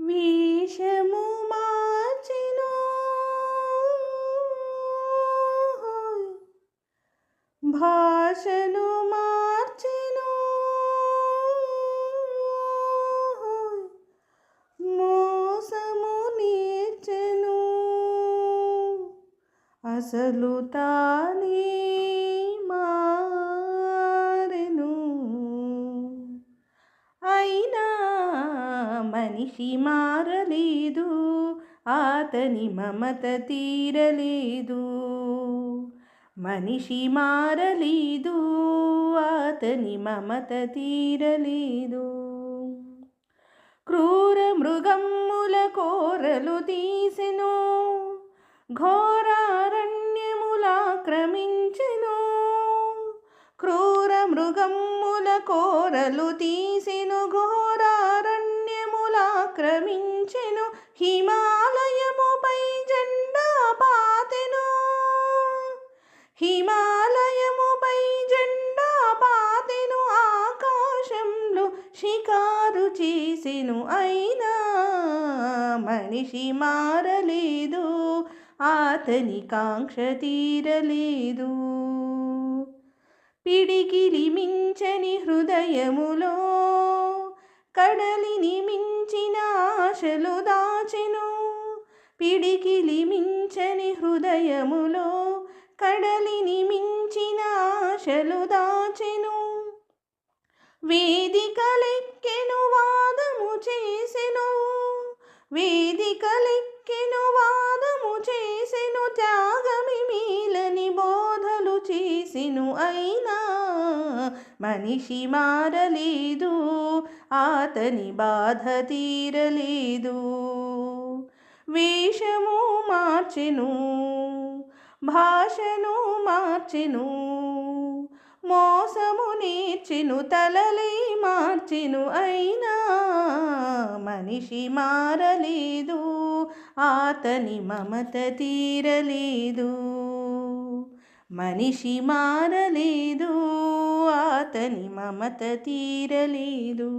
వేషము మార్చెను భాషను మార్చెను మోసము నేర్చెను అసలు తానే మారెను అయినా మనిషి మారలేదు అతని మమత తీరలేదు మనిషి మారలేదు అతని మమత తీరలేదు క్రూర మృగమ్ముల కోరలు తీసెను ఘోరారణ్యములాక్రమించెను క్రూర మృగమ్ముల కోరలు తీసెను ఘోరారణ్యములాక్రమించెను హిమాలయముపై జెండా పాతెను హిమాలయముపై జెండా పాతెను ఆకాశంలో షికారు చేసెను అయినా మనిషి మారలేదు అతని కాంక్ష తీరలేదు పిడికిలి మించని హృదయములో కడలిని మించిన ఆశలు దాచెను పిడికిలి మించని హృదయములో కడలిని మించిన ఆశలు దాచెను వేదికలెక్కెను వాదము చేసెను వేదికలెక్కెను వాదము చేసెను త్యాగమి మీలని బోధలు చేసెను అయినా మనిషి మారలేదు అతని బాధ తీరలేదు వేషము మార్చెను భాషను మార్చెను మోసము నేర్చెను తలలే మార్చెను అయినా మనిషి మారలేదు అతని మమత తీరలేదు మనిషి మారలేదు అతని మమత తీరలేదు